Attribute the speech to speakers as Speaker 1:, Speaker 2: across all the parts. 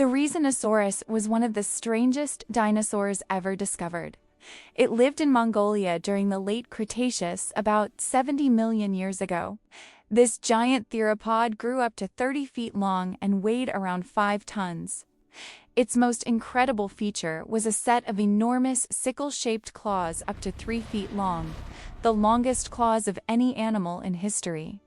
Speaker 1: Therizinosaurus was one of the strangest dinosaurs ever discovered. It lived in Mongolia during the late Cretaceous, about 70 million years ago. This giant theropod grew up to 30 feet long and weighed around 5 tons. Its most incredible feature was a set of enormous sickle-shaped claws up to 3 feet long, the longest claws of any animal in history.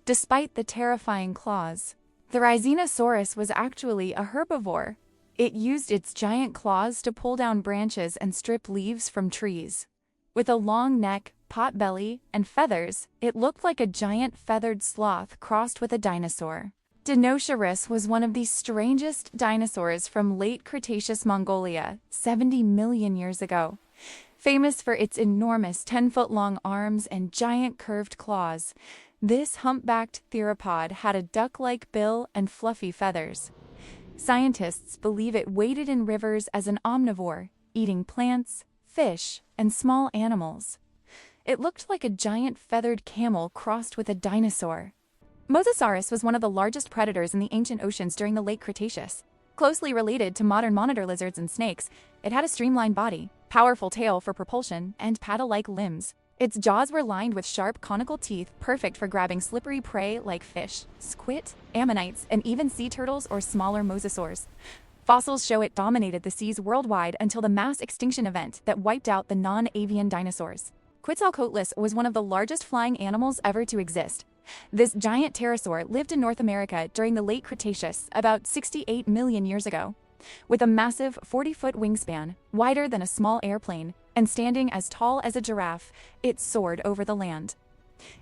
Speaker 1: Despite the terrifying claws, Therizinosaurus was actually a herbivore. It used its giant claws to pull down branches and strip leaves from trees. With a long neck, pot belly, and feathers, it looked like a giant feathered sloth crossed with a dinosaur. Deinocheirus was one of the strangest dinosaurs from late Cretaceous Mongolia, 70 million years ago. Famous for its enormous 10-foot-long arms and giant curved claws, this humpbacked theropod had a duck-like bill and fluffy feathers. Scientists believe it waded in rivers as an omnivore, eating plants, fish, and small animals. It looked like a giant feathered camel crossed with a dinosaur. Mosasaurus was one of the largest predators in the ancient oceans during the late Cretaceous. Closely related to modern monitor lizards and snakes, it had a streamlined body, powerful tail for propulsion, and paddle-like limbs. Its jaws were lined with sharp conical teeth, perfect for grabbing slippery prey like fish, squid, ammonites, and even sea turtles or smaller mosasaurs. Fossils show it dominated the seas worldwide until the mass extinction event that wiped out the non-avian dinosaurs. Quetzalcoatlus was one of the largest flying animals ever to exist. This giant pterosaur lived in North America during the late Cretaceous, about 68 million years ago. With a massive 40-foot wingspan, wider than a small airplane, and standing as tall as a giraffe, it soared over the land.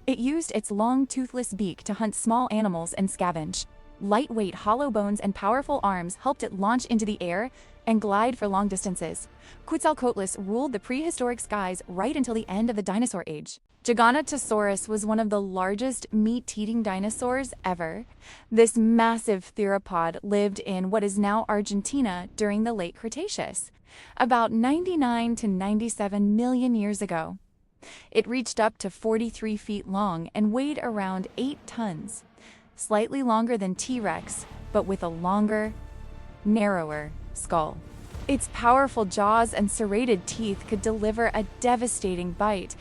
Speaker 1: It used its long, toothless beak to hunt small animals and scavenge. Lightweight hollow bones and powerful arms helped it launch into the air and glide for long distances. Quetzalcoatlus ruled the prehistoric skies right until the end of the dinosaur age. Giganotosaurus was one of the largest meat-eating dinosaurs ever. This massive theropod lived in what is now Argentina during the late Cretaceous, about 99 to 97 million years ago. It reached up to 43 feet long and weighed around 8 tons, slightly longer than T-Rex, but with a longer, narrower skull. Its powerful jaws and serrated teeth could deliver a devastating bite.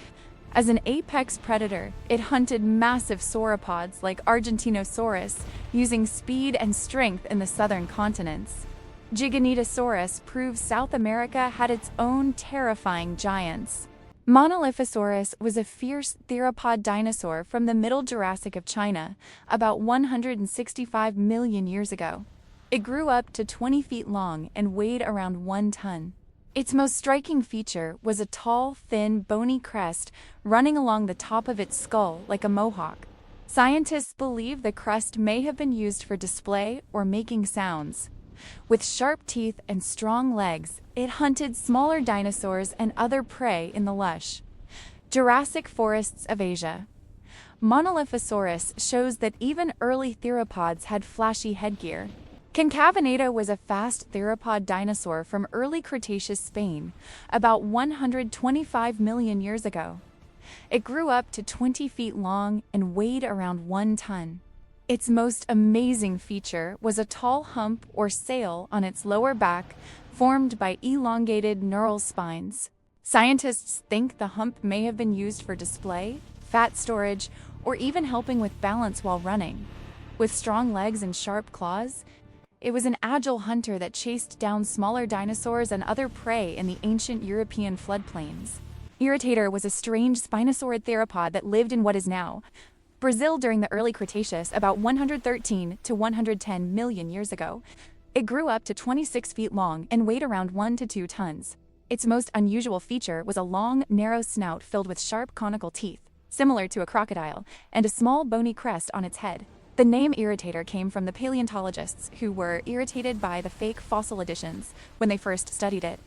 Speaker 1: As an apex predator, it hunted massive sauropods like Argentinosaurus, using speed and strength in the southern continents. Giganotosaurus proves South America had its own terrifying giants. Monolophosaurus was a fierce theropod dinosaur from the Middle Jurassic of China, about 165 million years ago. It grew up to 20 feet long and weighed around 1 ton. Its most striking feature was a tall, thin, bony crest running along the top of its skull like a mohawk. Scientists believe the crest may have been used for display or making sounds. With sharp teeth and strong legs, it hunted smaller dinosaurs and other prey in the lush Jurassic forests of Asia. Monolophosaurus shows that even early theropods had flashy headgear. Concavenator was a fast theropod dinosaur from early Cretaceous Spain, about 125 million years ago. It grew up to 20 feet long and weighed around 1 ton. Its most amazing feature was a tall hump or sail on its lower back, formed by elongated neural spines. Scientists think the hump may have been used for display, fat storage, or even helping with balance while running. With strong legs and sharp claws, it was an agile hunter that chased down smaller dinosaurs and other prey in the ancient European floodplains. Irritator was a strange spinosaurid theropod that lived in what is now Brazil during the early Cretaceous, about 113 to 110 million years ago. It grew up to 26 feet long and weighed around 1 to 2 tons. Its most unusual feature was a long, narrow snout filled with sharp conical teeth, similar to a crocodile, and a small bony crest on its head. The name Irritator came from the paleontologists who were irritated by the fake fossil additions when they first studied it.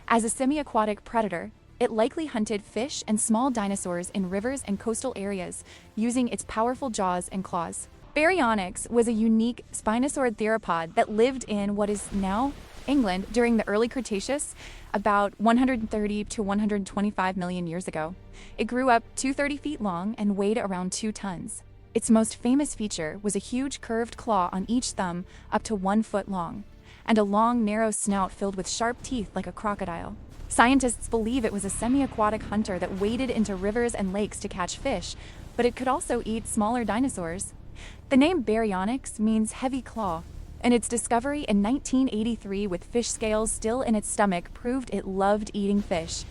Speaker 1: As a semi-aquatic predator, it likely hunted fish and small dinosaurs in rivers and coastal areas, using its powerful jaws and claws. Baryonyx was a unique spinosaurid theropod that lived in what is now England during the early Cretaceous, about 130 to 125 million years ago. It grew up to 30 feet long and weighed around 2 tons. Its most famous feature was a huge curved claw on each thumb up to 1 foot long. and a long, narrow snout filled with sharp teeth like a crocodile. Scientists believe it was a semi-aquatic hunter that waded into rivers and lakes to catch fish, but it could also eat smaller dinosaurs. The name Baryonyx means heavy claw, and its discovery in 1983 with fish scales still in its stomach proved it loved eating fish.